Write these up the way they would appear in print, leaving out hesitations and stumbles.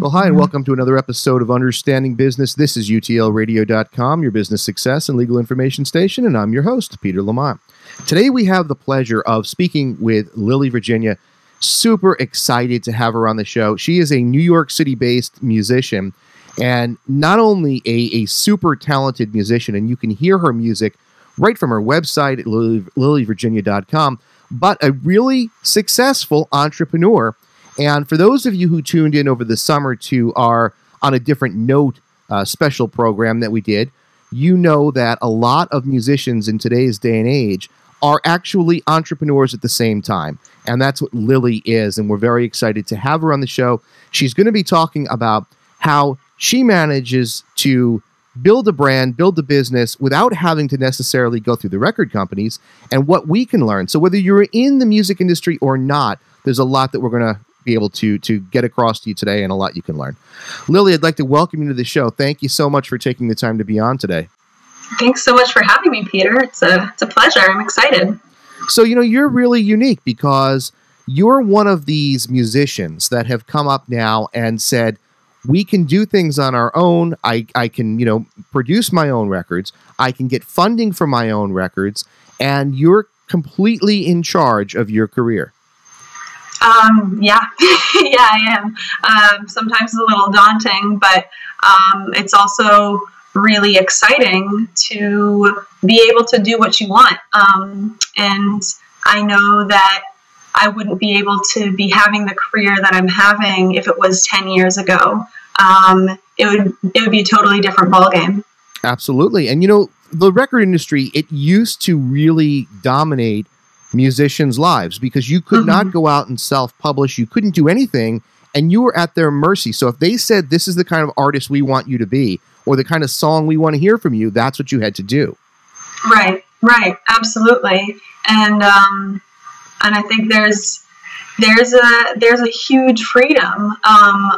Well, hi, and welcome to another episode of Understanding Business. This is utlradio.com, your business success and legal information station, and I'm your host, Peter Lamont. Today, we have the pleasure of speaking with Lily Virginia. Super excited to have her on the show. She is a New York City-based musician, and not only a super talented musician, and you can hear her music right from her website at lilyvirginia.com, but a really successful entrepreneur. And for those of you who tuned in over the summer to our On a Different Note special program that we did, you know that a lot of musicians in today's day and age are actually entrepreneurs at the same time. And that's what Lily is. And we're very excited to have her on the show. She's going to be talking about how she manages to build a brand, build a business without having to necessarily go through the record companies, and what we can learn. So whether you're in the music industry or not, there's a lot that we're going to be able to get across to you today, and a lot you can learn. Lily, I'd like to welcome you to the show. Thank you so much for taking the time to be on today. Thanks so much for having me, Peter. It's a pleasure. I'm excited. So, you're really unique because you're one of these musicians that have come up now and said, we can do things on our own. I can, produce my own records. I can get funding for my own records, and you're completely in charge of your career. Yeah, I am. Sometimes it's a little daunting, but it's also really exciting to be able to do what you want. And I know that I wouldn't be able to be having the career that I'm having if it was 10 years ago. It would be a totally different ballgame. Absolutely. And, the record industry, it used to really dominate musicians' lives because you could not go out and self-publish. You couldn't do anything, and you were at their mercy. So if they said, this is the kind of artist we want you to be, or the kind of song we want to hear from you, that's what you had to do. Right, absolutely. And I think there's a huge freedom,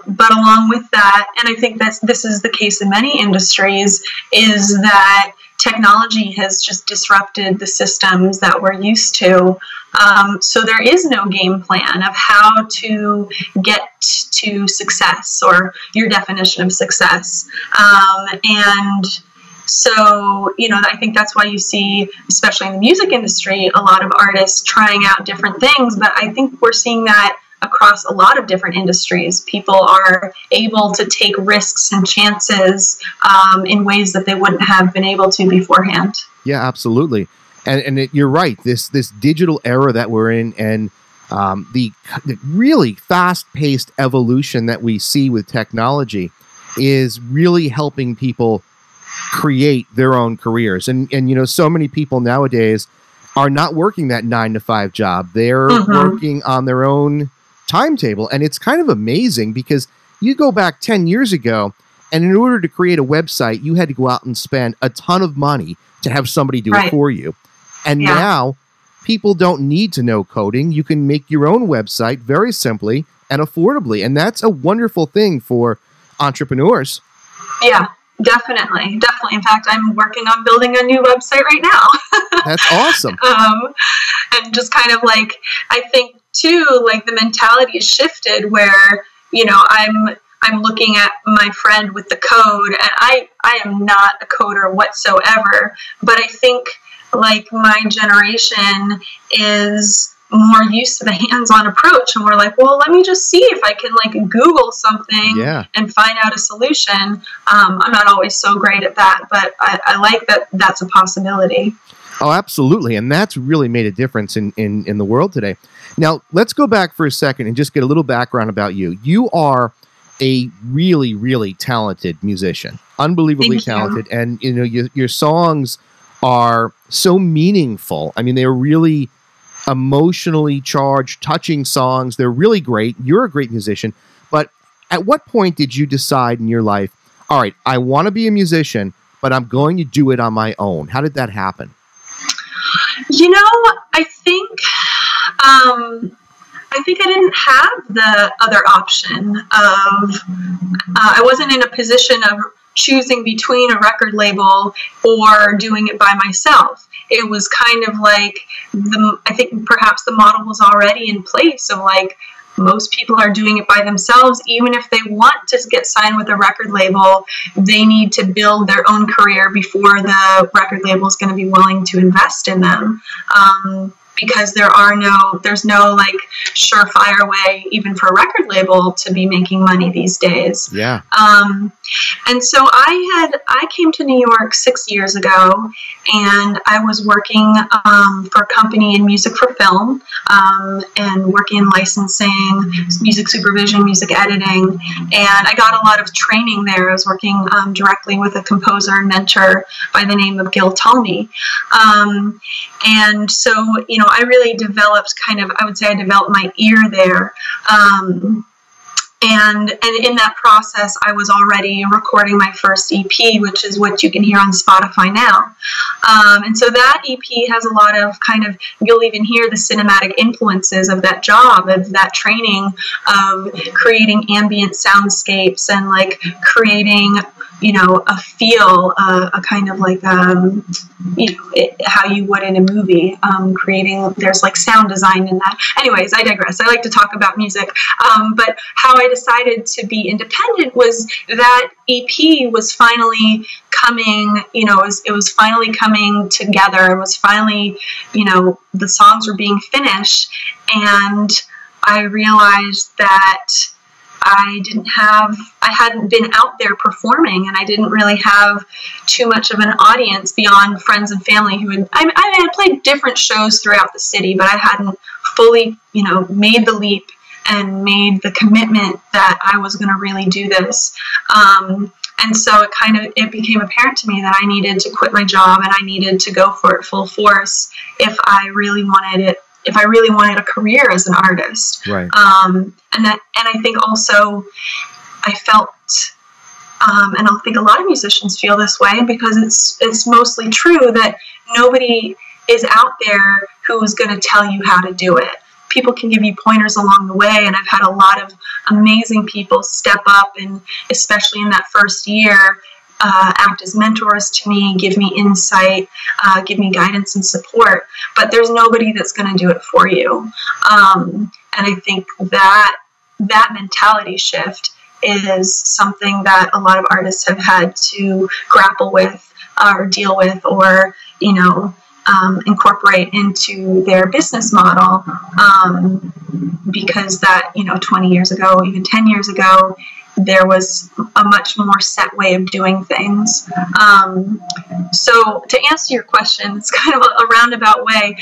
but along with that, and I think this is the case in many industries, is that technology has just disrupted the systems that we're used to. So there is no game plan of how to get to success or your definition of success. And so, I think that's why you see, especially in the music industry, a lot of artists trying out different things. But I think we're seeing that across a lot of different industries. People are able to take risks and chances in ways that they wouldn't have been able to beforehand. Yeah, absolutely. And you're right. This digital era that we're in, and the really fast-paced evolution that we see with technology is really helping people create their own careers. And so many people nowadays are not working that 9-to-5 job. They're working on their own timetable. And it's kind of amazing because you go back 10 years ago, and in order to create a website, you had to go out and spend a ton of money to have somebody do it for you. And now people don't need to know coding. You can make your own website very simply and affordably. And that's a wonderful thing for entrepreneurs. Yeah. Definitely. In fact, I'm working on building a new website right now. That's awesome. And just kind of like, I think too, like the mentality has shifted where, I'm looking at my friend with the code, and I am not a coder whatsoever, but I think like my generation is more used to the hands-on approach, and we're like, well, let me just see if I can like Google something and find out a solution. I'm not always so great at that, but I like that that's a possibility. Oh, absolutely. And that's really made a difference in the world today. Now, let's go back for a second and just get a little background about you. You are a really, really talented musician, unbelievably talented. And, your songs are so meaningful. I mean, they're really emotionally charged, touching songs. They're really great. You're a great musician. But at what point did you decide in your life, all right, I want to be a musician, but I'm going to do it on my own? How did that happen? I think I didn't have the other option of, I wasn't in a position of choosing between a record label or doing it by myself. It was kind of like, I think perhaps the model was already in place of like, Most people are doing it by themselves. Even if they want to get signed with a record label, they need to build their own career before the record label is going to be willing to invest in them. Because there's no like surefire way, even for a record label, to be making money these days. Yeah. And so I came to New York 6 years ago, and I was working for a company in music for film, and working in licensing, music supervision, music editing, and I got a lot of training there. I was working directly with a composer and mentor by the name of Gil Tulmy. And so, I really developed I would say I developed my ear there. And in that process, I was already recording my first EP, which is what you can hear on Spotify now. And so that EP has a lot of you'll even hear the cinematic influences of that job, of that training, of creating ambient soundscapes and like creating, a feel, a kind of like, how you would in a movie, there's like sound design in that. Anyways, I digress. I like to talk about music. But how I decided to be independent was that EP was finally coming, it was finally coming together. It was finally, the songs were being finished. And I realized that I hadn't been out there performing, and I didn't really have too much of an audience beyond friends and family I had played different shows throughout the city, but I hadn't fully, made the leap and made the commitment that I was going to really do this. And so it became apparent to me that I needed to quit my job and I needed to go for it full force if I really wanted a career as an artist. Right. And I think also I felt, and I think a lot of musicians feel this way, because it's mostly true that nobody is out there who is going to tell you how to do it. People can give you pointers along the way, and I've had a lot of amazing people step up, and especially in that first year, act as mentors to me, give me insight, give me guidance and support, but there's nobody that's going to do it for you. And I think that mentality shift is something that a lot of artists have had to grapple with or deal with, or, incorporate into their business model, because that, 20 years ago, even 10 years ago, there was a much more set way of doing things. So to answer your question, it's kind of a roundabout way.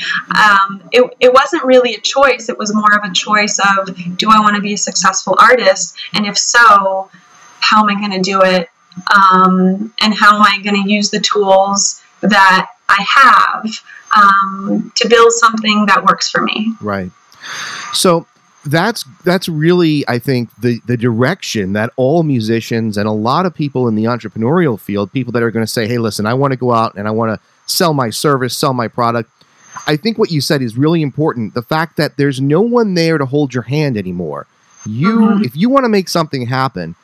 It wasn't really a choice. It was more of a choice of, do I want to be a successful artist? And if so, how am I going to do it? And how am I going to use the tools that I have to build something that works for me? Right. So that's really, I think, the direction that all musicians and a lot of people in the entrepreneurial field, people that are going to say, hey, listen, I want to go out and I want to sell my service, sell my product. I think what you said is really important. The fact that there's no one there to hold your hand anymore. If you want to make something happen,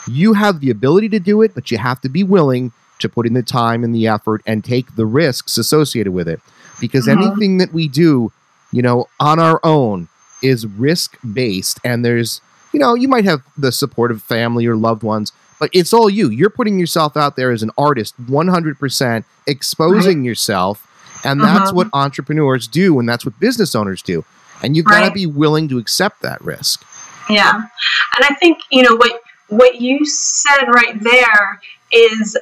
you have the ability to do it, but you have to be willing to put in the time and the effort and take the risks associated with it. Because anything that we do, on our own is risk-based, and there's, you might have the support of family or loved ones, but it's all you. You're putting yourself out there as an artist 100%, exposing yourself, and that's what entrepreneurs do, and that's what business owners do. And you've got to be willing to accept that risk. Yeah. And I think, what you said right there is,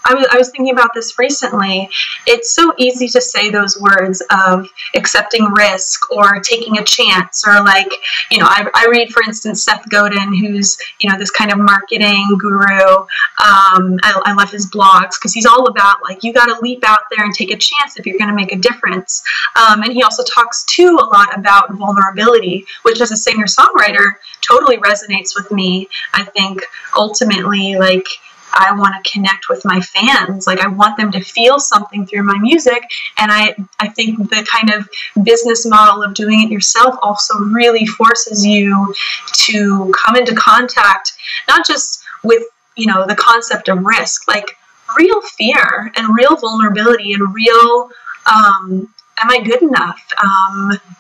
I was thinking about this recently. It's so easy to say those words of accepting risk or taking a chance, or like, I read, for instance, Seth Godin, who's, this kind of marketing guru. I love his blogs because he's all about like, you got to leap out there and take a chance if you're going to make a difference. And he also talks too a lot about vulnerability, which as a singer-songwriter totally resonates with me. I think ultimately, like, I want to connect with my fans. Like, I want them to feel something through my music. And I think the kind of business model of doing it yourself also really forces you to come into contact, not just with, the concept of risk, like real fear and real vulnerability and real am I good enough?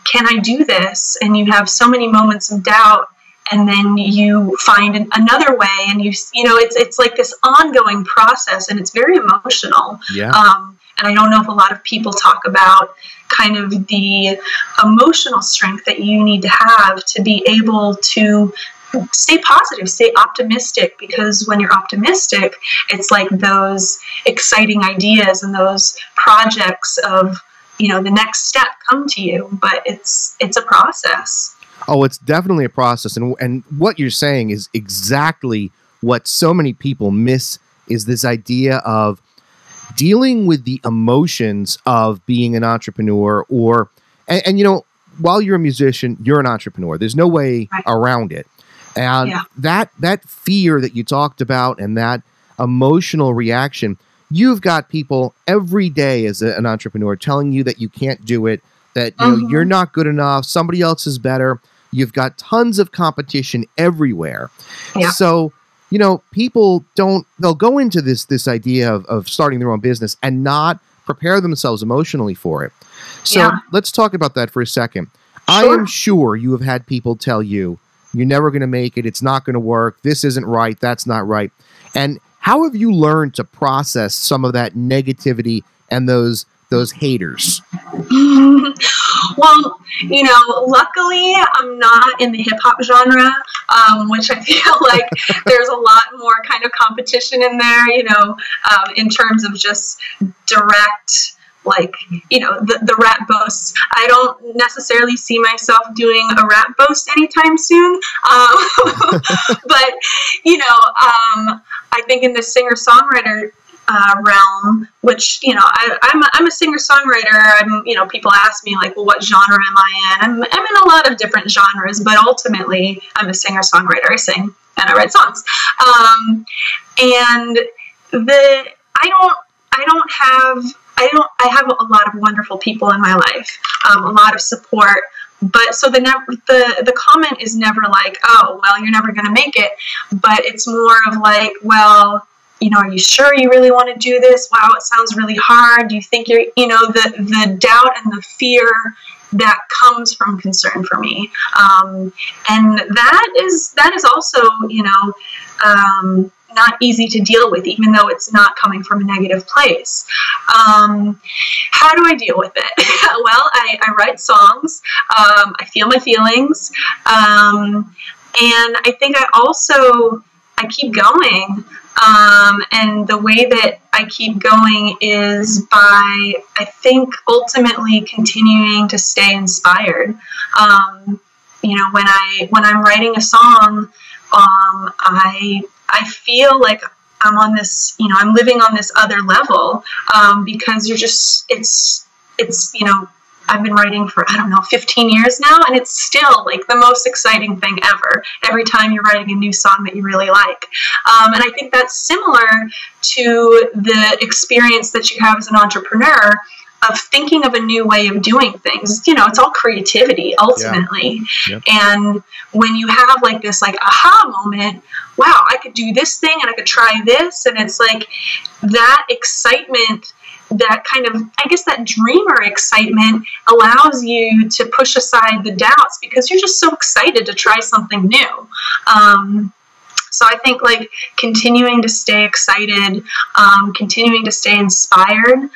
Can I do this? And you have so many moments of doubt, and then you find another way, and it's like this ongoing process, and it's very emotional. Yeah. And I don't know if a lot of people talk about kind of the emotional strength that you need to have to be able to stay positive, stay optimistic, because when you're optimistic, it's like those exciting ideas and those projects of, the next step come to you, but it's a process. Oh, it's definitely a process. And what you're saying is exactly what so many people miss, is this idea of dealing with the emotions of being an entrepreneur, and while you're a musician, you're an entrepreneur. There's no way around it. And that fear that you talked about and that emotional reaction, you've got people every day as an entrepreneur telling you that you can't do it, that you're not good enough, somebody else is better. You've got tons of competition everywhere. Yeah. So, people they'll go into this idea of starting their own business and not prepare themselves emotionally for it. So let's talk about that for a second. Sure. I am sure you have had people tell you, you're never going to make it, it's not going to work, this isn't right, that's not right. And how have you learned to process some of that negativity and those haters? Well, luckily I'm not in the hip hop genre, which I feel like there's a lot more kind of competition in there, in terms of just direct, like, the rap boasts. I don't necessarily see myself doing a rap boast anytime soon. But, I think in the singer-songwriter realm, which, I'm a singer-songwriter. People ask me, like, well, what genre am I in? I'm in a lot of different genres, but ultimately I'm a singer-songwriter. I sing and I write songs. And I have a lot of wonderful people in my life, a lot of support. But so the comment is never like, oh, well, you're never going to make it. But it's more of like, well, are you sure you really want to do this? Wow, it sounds really hard. Do you think you're, the doubt and the fear that comes from concern for me. And that is also, not easy to deal with, even though it's not coming from a negative place. How do I deal with it? Well, I write songs. I feel my feelings. And I think I keep going. And the way that I keep going is by, I think, ultimately continuing to stay inspired. When I'm writing a song, I feel like I'm on this, I'm living on this other level, because I've been writing for, 15 years now, and it's still like the most exciting thing ever. Every time you're writing a new song that you really like. And I think that's similar to the experience that you have as an entrepreneur of thinking of a new way of doing things. It's all creativity ultimately. Yeah. Yep. And when you have like this like aha moment, wow, I could do this thing and I could try this. And it's like that excitement, that kind of, I guess that dreamer excitement allows you to push aside the doubts because you're just so excited to try something new. So I think like continuing to stay excited, continuing to stay inspired,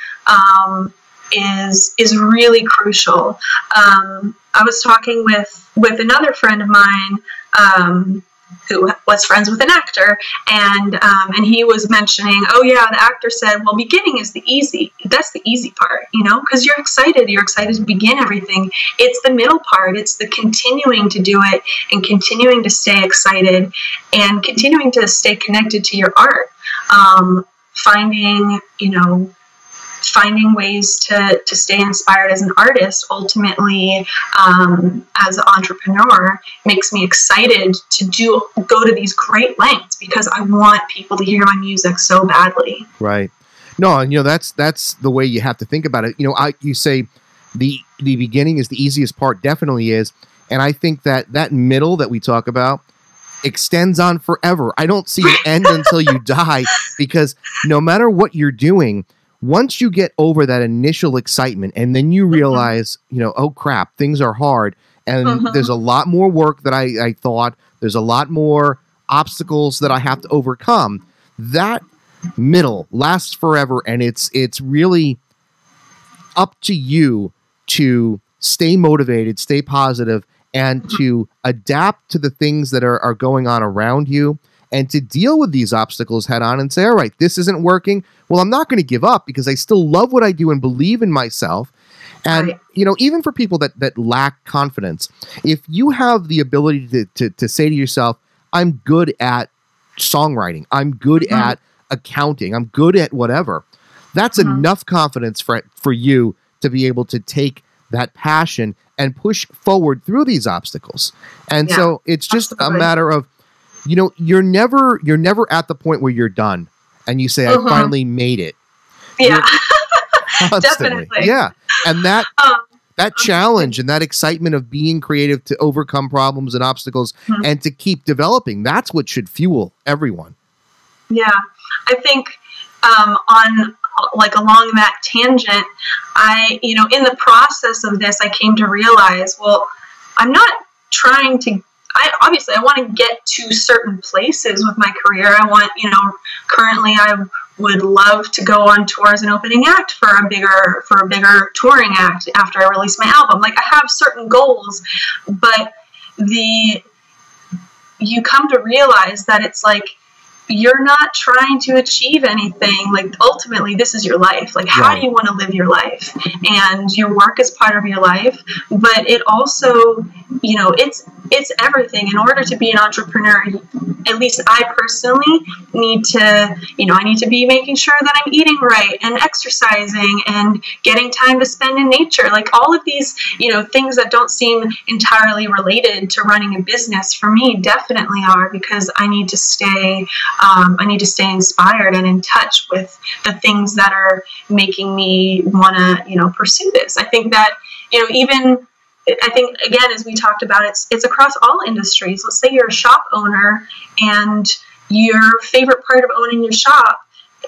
is really crucial. I was talking with another friend of mine, who was friends with an actor, and he was mentioning, oh yeah, the actor said, well, beginning is that's the easy part, because you're excited to begin everything. It's the middle part. It's the continuing to do it and continuing to stay excited and continuing to stay connected to your art. Finding ways to stay inspired as an artist, ultimately, as an entrepreneur, makes me excited to go to these great lengths because I want people to hear my music so badly. Right. No, and that's the way you have to think about it. You say the beginning is the easiest part, definitely is, and I think that middle that we talk about extends on forever. I don't see an end until you die, because no matter what you're doing, once you get over that initial excitement and then you realize, oh crap, things are hard and there's a lot more work that I thought, there's a lot more obstacles that I have to overcome, that middle lasts forever. And it's really up to you to stay motivated, stay positive, and to adapt to the things that are going on around you, and to deal with these obstacles head on and say, all right, this isn't working. Well, I'm not going to give up because I still love what I do and believe in myself. And, even for people that lack confidence, if you have the ability to say to yourself, I'm good at songwriting, I'm good at accounting, I'm good at whatever, that's enough confidence for you to be able to take that passion and push forward through these obstacles. And so it's just a matter of, you're never at the point where you're done and you say, I finally made it. Yeah. Definitely. Yeah. And that challenge and that excitement of being creative to overcome problems and obstacles and to keep developing, that's what should fuel everyone. Yeah. I think along that tangent, in the process of this, I came to realize, well, I'm not trying to, I want to get to certain places with my career. I want, currently I would love to go on tour as an opening act for a bigger touring act after I release my album. Like, I have certain goals, but you come to realize that it's like, you're not trying to achieve anything. Like, ultimately, this is your life. Like, how do you want to live your life? And your work is part of your life, but it also, it's everything. In order to be an entrepreneur, at least I personally need to, I need to be making sure that I'm eating right and exercising and getting time to spend in nature. Like, all of these, things that don't seem entirely related to running a business, for me, definitely are, because I need to stay inspired and in touch with the things that are making me want to, pursue this. I think that, again, as we talked about, it's across all industries. Let's say you're a shop owner and your favorite part of owning your shop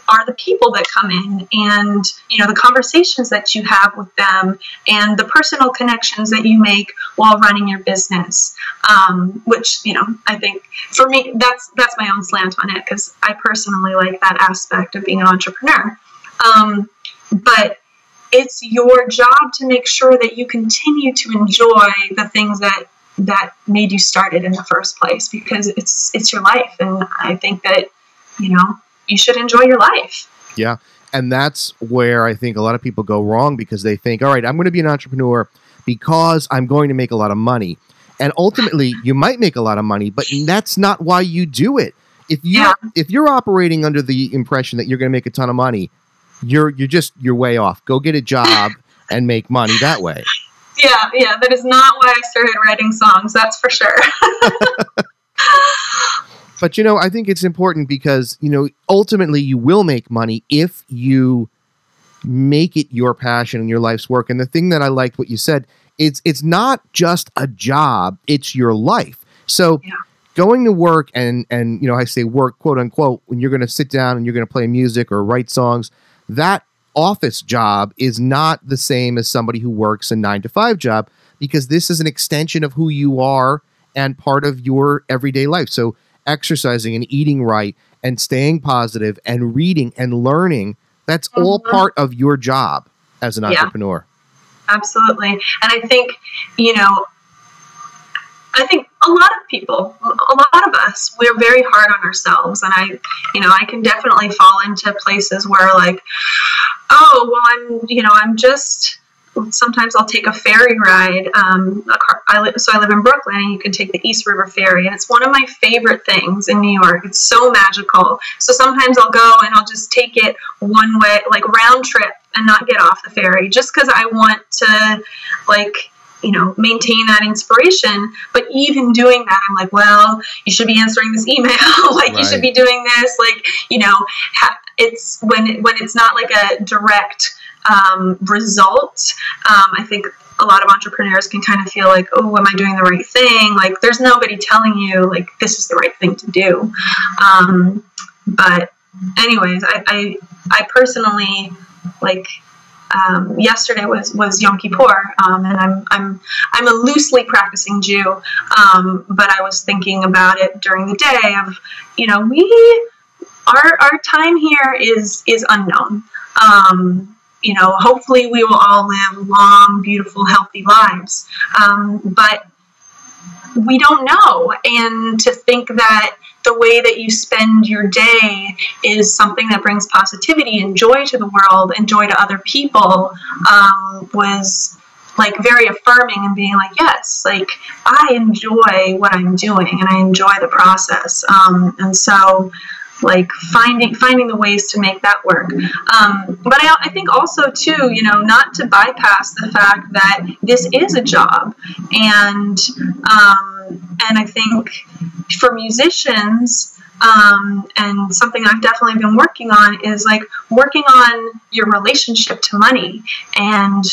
are the people that come in and, the conversations that you have with them and the personal connections that you make while running your business. Which, I think for me, that's my own slant on it, because I personally like that aspect of being an entrepreneur. But it's your job to make sure that you continue to enjoy the things that made you started in the first place, because it's your life. And I think that, you should enjoy your life. Yeah. And that's where I think a lot of people go wrong, because they think, all right, I'm going to be an entrepreneur because I'm going to make a lot of money. And ultimately, you might make a lot of money, but that's not why you do it. If you're operating under the impression that you're going to make a ton of money, you're way off. Go get a job and make money that way. Yeah, that is not why I started writing songs, that's for sure. But, I think it's important because, ultimately you will make money if you make it your passion and your life's work. And the thing that I liked what you said, it's not just a job, it's your life. So going to work and I say work, quote unquote, when you're going to sit down and you're going to play music or write songs, that office job is not the same as somebody who works a 9-to-5 job, because this is an extension of who you are and part of your everyday life. So exercising and eating right and staying positive and reading and learning, that's all part of your job as an entrepreneur. Absolutely. And I think, a lot of people, a lot of us, we're very hard on ourselves. And I can definitely fall into places where, like, oh, well, I'm just, sometimes I'll take a ferry ride. I live in Brooklyn, and you can take the East River Ferry, and it's one of my favorite things in New York. It's so magical. So sometimes I'll go and I'll just take it one way, like round trip, and not get off the ferry, just because I want to, maintain that inspiration. But even doing that, I'm like, well, you should be answering this email. You should be doing this. It's when it's not like a direct result. I think a lot of entrepreneurs can kind of feel like, oh, am I doing the right thing? Like, there's nobody telling you, like, this is the right thing to do. But anyways, I personally like yesterday was Yom Kippur, and I'm a loosely practicing Jew, but I was thinking about it during the day of, you know, our time here is unknown. You know, hopefully we will all live long, beautiful, healthy lives, but we don't know. And to think that the way that you spend your day is something that brings positivity and joy to the world and joy to other people, was like very affirming, and being like, yes, like I enjoy what I'm doing and I enjoy the process. And so like finding the ways to make that work. But I think also too, you know, not to bypass the fact that this is a job, and I think for musicians, and something I've definitely been working on is like working on your relationship to money. And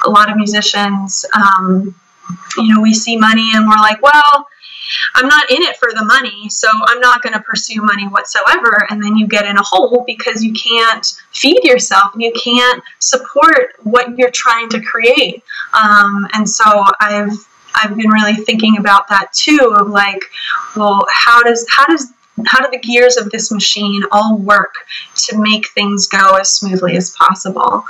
a lot of musicians, you know, we see money and we're like, well, I'm not in it for the money, so I'm not going to pursue money whatsoever. And then you get in a hole because you can't feed yourself and you can't support what you're trying to create. And so I've been really thinking about that too, of like, well, how do the gears of this machine all work to make things go as smoothly as possible?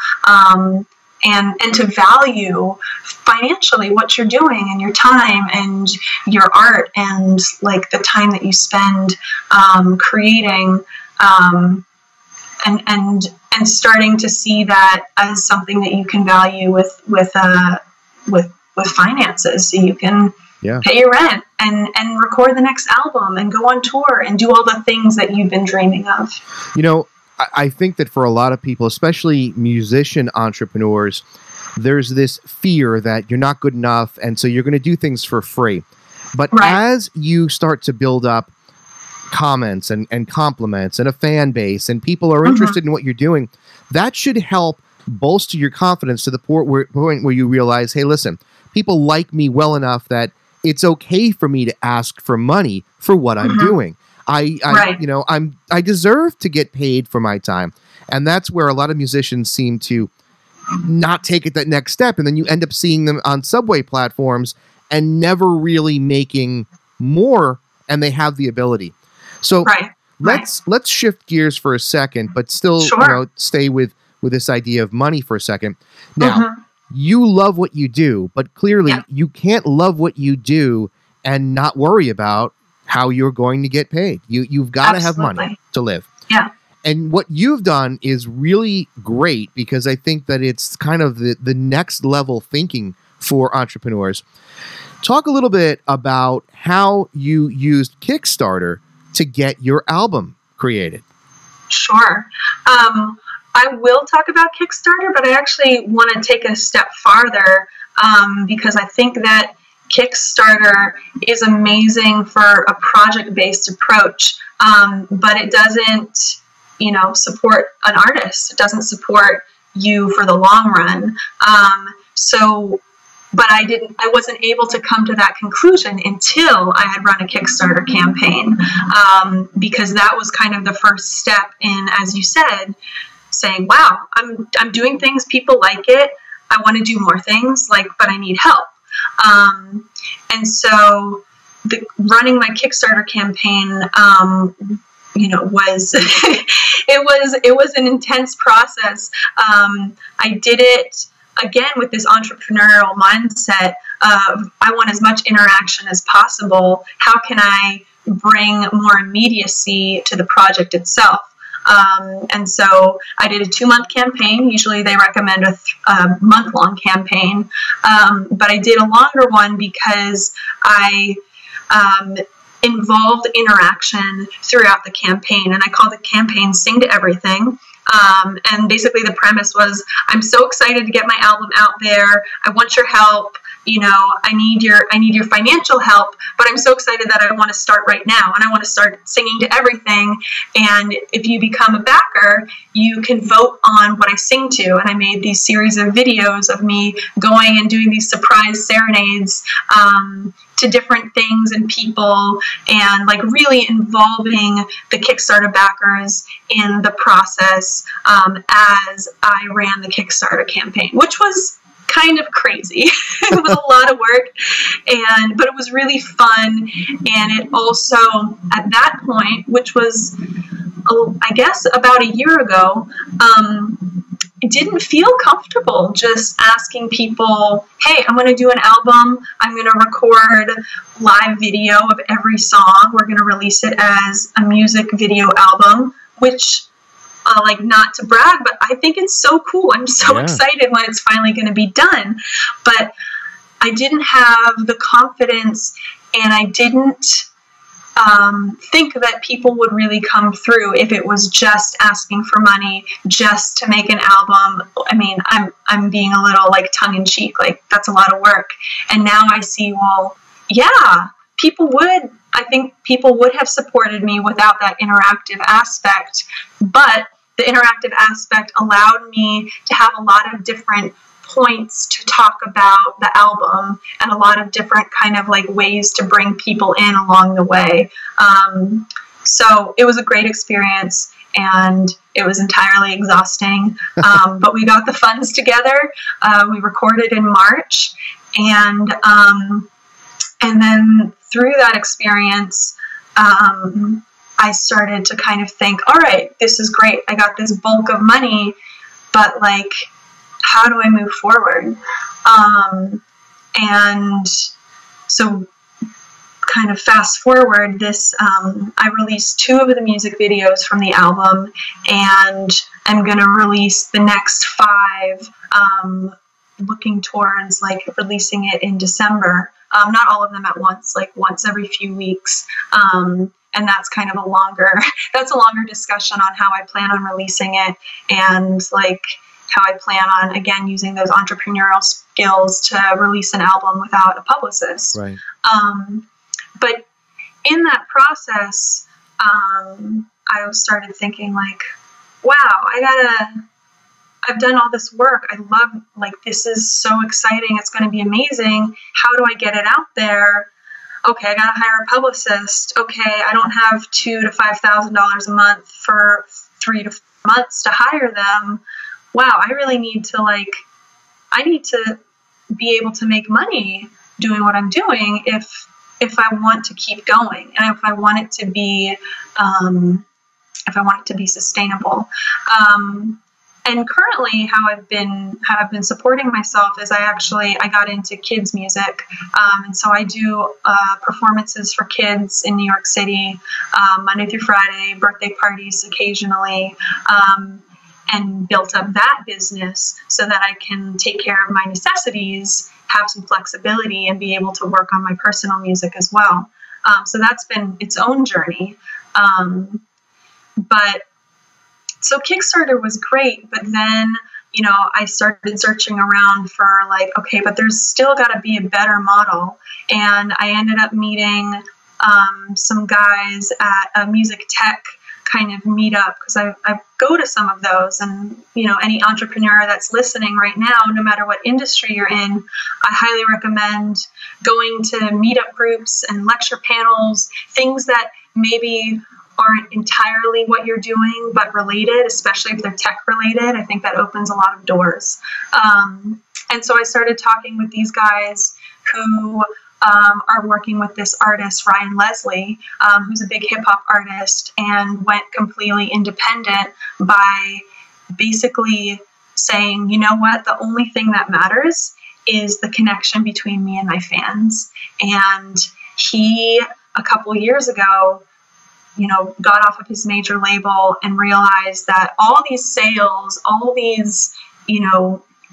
And to value financially what you're doing and your time and your art and like the time that you spend creating, and starting to see that as something that you can value with finances, so you can pay your rent and record the next album and go on tour and do all the things that you've been dreaming of. You know, I think that for a lot of people, especially musician entrepreneurs, there's this fear that you're not good enough, and so you're going to do things for free. But as you start to build up comments and compliments and a fan base, and people are interested in what you're doing, that should help bolster your confidence to the point where you realize, hey, listen, people like me well enough that it's okay for me to ask for money for what I'm doing. You know, I deserve to get paid for my time. And that's where a lot of musicians seem to not take it that next step. And then you end up seeing them on subway platforms and never really making more, and they have the ability. So let's shift gears for a second, but still you know, stay with this idea of money for a second. Now, you love what you do, but clearly you can't love what you do and not worry about how you're going to get paid. You've got to have money to live. Yeah. And what you've done is really great, because I think that it's kind of the next level thinking for entrepreneurs. Talk a little bit about how you used Kickstarter to get your album created. Sure. I will talk about Kickstarter, but I actually want to take a step farther, because I think that Kickstarter is amazing for a project-based approach, but it doesn't, you know, support an artist. It doesn't support you for the long run. But I wasn't able to come to that conclusion until I had run a Kickstarter campaign, because that was kind of the first step in, as you said, saying, wow, I'm doing things, people like it, I want to do more things, but I need help. And so running my Kickstarter campaign, you know, was it was an intense process. I did it again with this entrepreneurial mindset of, I want as much interaction as possible. How can I bring more immediacy to the project itself? And so I did a 2-month campaign. Usually they recommend a month-long campaign. But I did a longer one because I involved interaction throughout the campaign. And I called the campaign Sing to Everything. And basically the premise was, I'm so excited to get my album out there. I want your help. You know, I need your financial help, but I'm so excited that I want to start right now, and I want to start singing to everything. And if you become a backer, you can vote on what I sing to. And I made these series of videos of me going and doing these surprise serenades to different things and people, and like really involving the Kickstarter backers in the process as I ran the Kickstarter campaign, which was kind of crazy. It was a lot of work, but it was really fun. And it also, at that point, which was, I guess, about a year ago, it didn't feel comfortable just asking people, hey, I'm going to do an album. I'm going to record live video of every song. We're going to release it as a music video album, which, like, not to brag, but I think it's so cool. I'm so excited when it's finally going to be done. But I didn't have the confidence, and I didn't think that people would really come through if it was just asking for money just to make an album. I mean, I'm being a little like tongue-in-cheek, like that's a lot of work. And now I see, well, yeah, I think people would have supported me without that interactive aspect, but the interactive aspect allowed me to have a lot of different points to talk about the album and a lot of different kind of like ways to bring people in along the way. So it was a great experience, and it was entirely exhausting. But we got the funds together. We recorded in March, and then through that experience, I started to kind of think, all right, this is great. I got this bulk of money, but like, how do I move forward? And so kind of fast forward this, I released 2 of the music videos from the album, and I'm going to release the next 5, looking towards like releasing it in December. Not all of them at once, like once every few weeks. And that's kind of a longer discussion on how I plan on releasing it, and like how I plan on, again, using those entrepreneurial skills to release an album without a publicist. Right. But in that process, I started thinking like, wow, I've done all this work. I love, like, this is so exciting. It's going to be amazing. How do I get it out there? Okay, I got to hire a publicist. Okay, I don't have $2,000 to $5,000 a month for 3 to 4 months to hire them. Wow, I really need to I need to be able to make money doing what I'm doing if I want to keep going, and if I want it to be sustainable. And currently, how I've been supporting myself is I got into kids music, and so I do performances for kids in New York City, Monday through Friday, birthday parties occasionally, and built up that business so that I can take care of my necessities, have some flexibility, and be able to work on my personal music as well. So that's been its own journey, but. So Kickstarter was great, but then, I started searching around for okay, but there's still got to be a better model. And I ended up meeting some guys at a music tech kind of meetup, because I go to some of those, and, any entrepreneur that's listening right now, no matter what industry you're in, I highly recommend going to meetup groups and lecture panels, things that maybe aren't entirely what you're doing, but related, especially if they're tech related. I think that opens a lot of doors. And so I started talking with these guys who are working with this artist, Ryan Leslie, who's a big hip hop artist, and went completely independent by basically saying, you know what, the only thing that matters is the connection between me and my fans. And he, a couple years ago, got off of his major label and realized that all these sales, all these,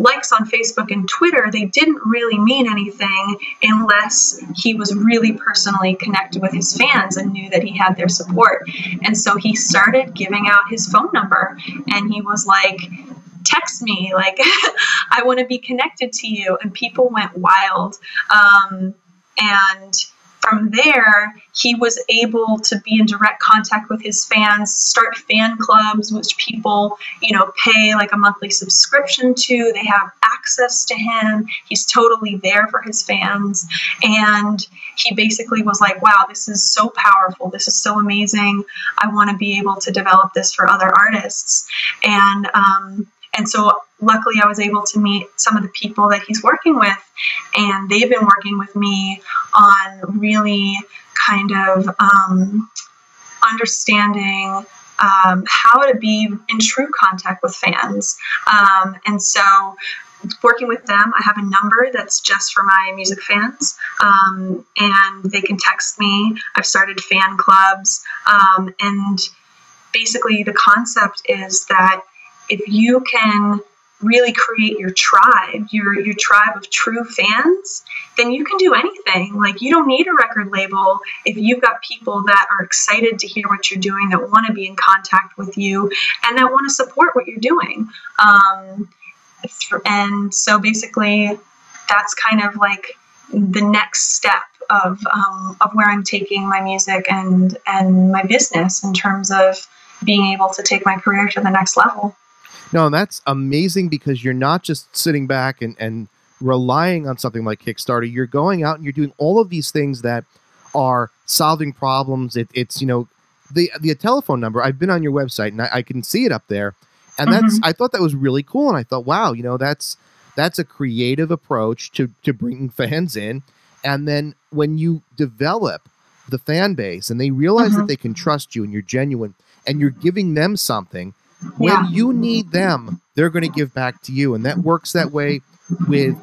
likes on Facebook and Twitter, they didn't really mean anything unless he was really personally connected with his fans and knew that he had their support. And so he started giving out his phone number, and he was like, text me, I want to be connected to you. And people went wild. And from there, he was able to be in direct contact with his fans, start fan clubs, which people, pay like a monthly subscription to. They have access to him. He's totally there for his fans. And he basically was like, wow, this is so powerful. This is so amazing. I want to be able to develop this for other artists. And so luckily I was able to meet some of the people that he's working with, and they've been working with me on really kind of understanding how to be in true contact with fans. And so working with them, I have a number that's just for my music fans, and they can text me. I've started fan clubs, and basically the concept is that if you can really create your tribe, your tribe of true fans, then you can do anything. Like, you don't need a record label if you've got people that are excited to hear what you're doing, that want to be in contact with you, and that want to support what you're doing. And so basically that's kind of like the next step of where I'm taking my music and my business in terms of being able to take my career to the next level. No, and that's amazing, because you're not just sitting back and relying on something like Kickstarter. You're going out and you're doing all of these things that are solving problems. It's the telephone number. I've been on your website and I can see it up there, and I thought that was really cool. And I thought, wow, that's a creative approach to bringing fans in. And then when you develop the fan base and they realize that they can trust you and you're genuine and you're giving them something. When you need them, they're going to give back to you. And that works that way with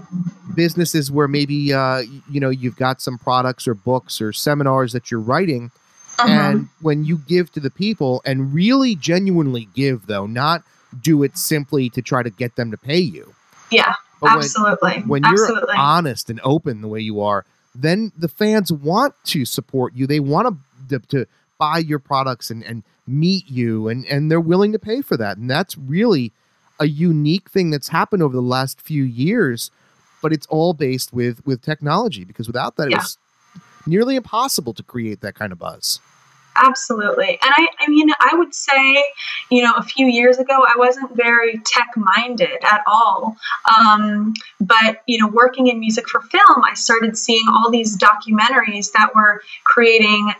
businesses where maybe, you've got some products or books or seminars that you're writing. And when you give to the people and really genuinely give, though, not do it simply to try to get them to pay you. Yeah, but absolutely. When you're honest and open the way you are, then the fans want to support you. They want to buy your products and meet you, and they're willing to pay for that. And that's really a unique thing that's happened over the last few years, but it's all based with technology, because without that, it was nearly impossible to create that kind of buzz. Absolutely. And I mean, I would say, a few years ago, I wasn't very tech-minded at all. But, working in music for film, I started seeing all these documentaries that were creating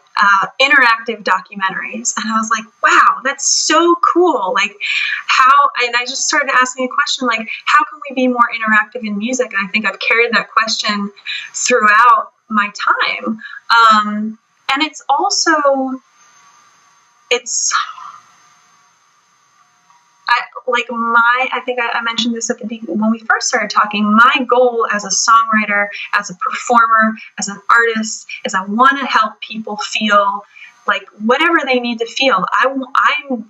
interactive documentaries. And I was like, wow, that's so cool. Like, and I just started asking a question, like, how can we be more interactive in music? And I think I've carried that question throughout my time. And it's also, I think I mentioned this at the beginning when we first started talking. My goal as a songwriter, as a performer, as an artist, is I want to help people feel like whatever they need to feel. I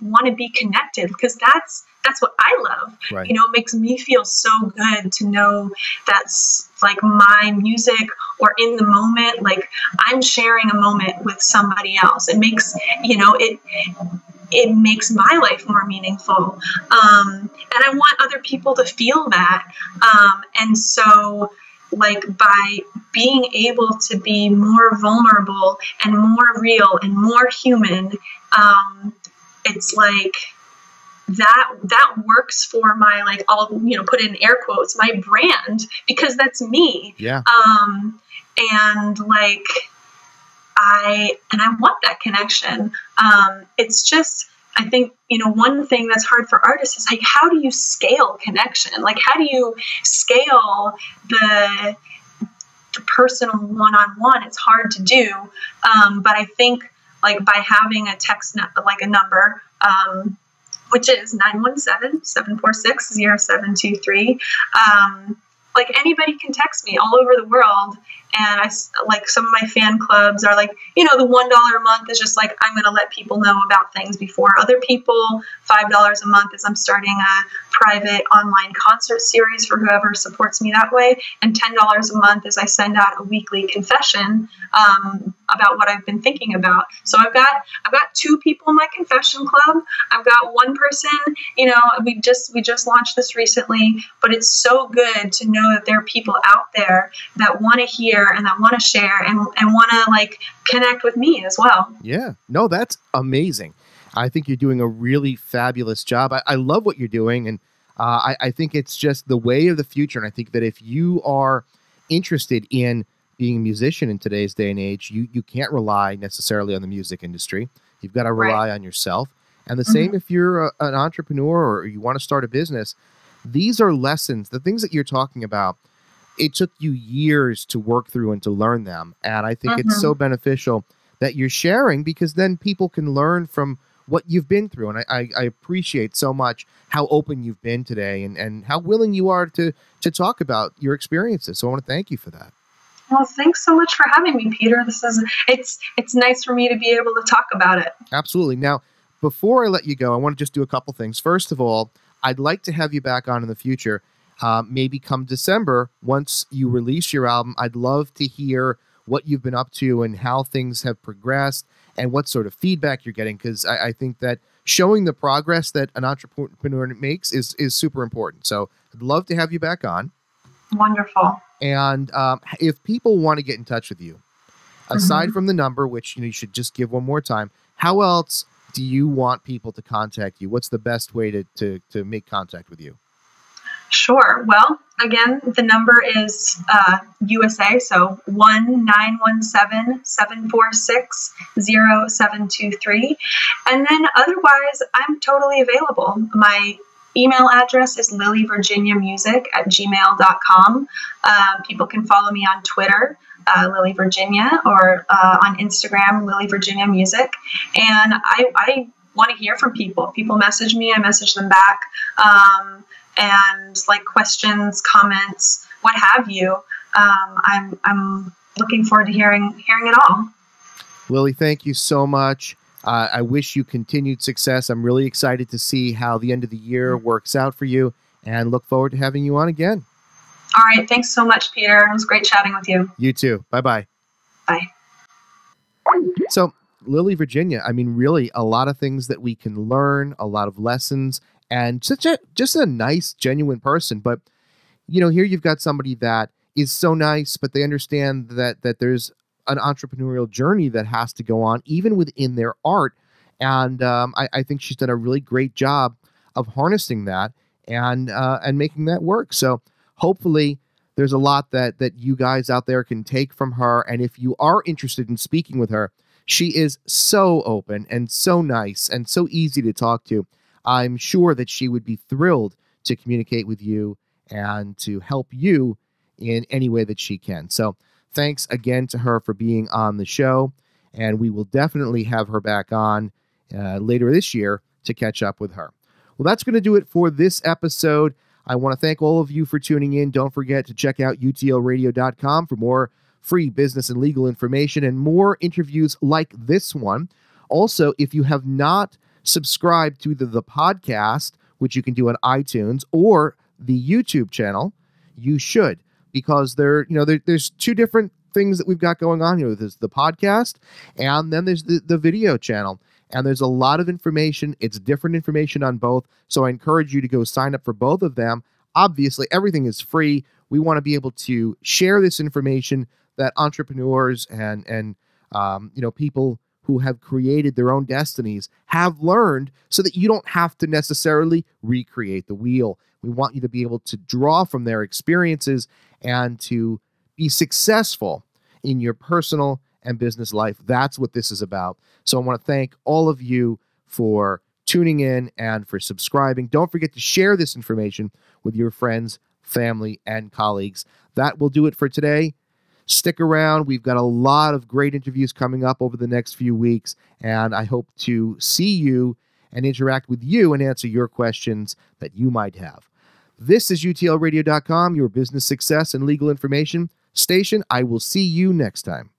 want to be connected, because that's what I love. Right. It makes me feel so good to know that's like my music, or in the moment, like I'm sharing a moment with somebody else. It makes, it makes my life more meaningful. And I want other people to feel that. And so, like, by being able to be more vulnerable and more real and more human, it's like that works for my, like, I'll put in air quotes, my brand, because that's me. Yeah. And like I want that connection. It's just, I think, one thing that's hard for artists is, like, how do you scale connection? Like, how do you scale the personal one-on-one? It's hard to do. But I think, like, by having a text, like a number, which is 917-746-0723, like, anybody can text me all over the world. And like, some of my fan clubs are like, the $1 a month is just like, I'm going to let people know about things before other people. $5 a month is I'm starting a private online concert series for whoever supports me that way. And $10 a month is I send out a weekly confession about what I've been thinking about. So I've got 2 people in my confession club. I've got 1 person, we just launched this recently, but it's so good to know that there are people out there that want to hear hear and that want to share and want to like connect with me as well. Yeah, no, that's amazing. I think you're doing a really fabulous job. I love what you're doing, and I think it's just the way of the future. And I think that if you are interested in being a musician in today's day and age, you can't rely necessarily on the music industry. You've got to rely on yourself. And the same if you're an entrepreneur or you want to start a business. These are lessons, the things that you're talking about. It took you years to work through and to learn them. And I think it's so beneficial that you're sharing, because then people can learn from what you've been through. And I appreciate so much how open you've been today and how willing you are to talk about your experiences. So I want to thank you for that. Well, thanks so much for having me, Peter. It's nice for me to be able to talk about it. Absolutely. Now, before I let you go, I want to just do a couple things. First of all, I'd like to have you back on in the future. Maybe come December, once you release your album, I'd love to hear what you've been up to and how things have progressed and what sort of feedback you're getting, because I think that showing the progress that an entrepreneur makes is super important. So I'd love to have you back on. Wonderful. And if people want to get in touch with you, aside from the number, which you should just give one more time, how else do you want people to contact you? What's the best way to make contact with you? Sure. Well, again, the number is USA, so 1-917-746-0723. And then otherwise, I'm totally available. My email address is lilyvirginiamusic@gmail.com. People can follow me on Twitter, Lily Virginia, or on Instagram, Lily Virginia Music. And I want to hear from people. People message me, I message them back. And like questions, comments, what have you. I'm looking forward to hearing it all. Lily, thank you so much. I wish you continued success. I'm really excited to see how the end of the year works out for you, and look forward to having you on again. All right. Thanks so much, Peter. It was great chatting with you. You too. Bye-bye. Bye. So, Lily Virginia, I mean, really a lot of things that we can learn, a lot of lessons, and just a nice, genuine person. But, here you've got somebody that is so nice, but they understand that there's an entrepreneurial journey that has to go on, even within their art. And I think she's done a really great job of harnessing that and making that work. So hopefully there's a lot that you guys out there can take from her. And if you are interested in speaking with her, she is so open and so nice and so easy to talk to. I'm sure that she would be thrilled to communicate with you and to help you in any way that she can. So thanks again to her for being on the show, and we will definitely have her back on later this year to catch up with her. Well, that's going to do it for this episode. I want to thank all of you for tuning in. Don't forget to check out utlradio.com for more free business and legal information and more interviews like this one. Also, if you have not subscribed to the podcast, which you can do on iTunes, or the YouTube channel, you should, because there's two different things that we've got going on here. There's the podcast, and then there's the video channel, and there's a lot of information. It's different information on both, so I encourage you to go sign up for both of them. Obviously, everything is free. We want to be able to share this information that entrepreneurs and people who have created their own destinies have learned, so that you don't have to necessarily recreate the wheel. We want you to be able to draw from their experiences and to be successful in your personal and business life. That's what this is about. So I want to thank all of you for tuning in and for subscribing. Don't forget to share this information with your friends, family, and colleagues. That will do it for today. Stick around. We've got a lot of great interviews coming up over the next few weeks, and I hope to see you and interact with you and answer your questions that you might have. This is utlradio.com, your business success and legal information station. I will see you next time.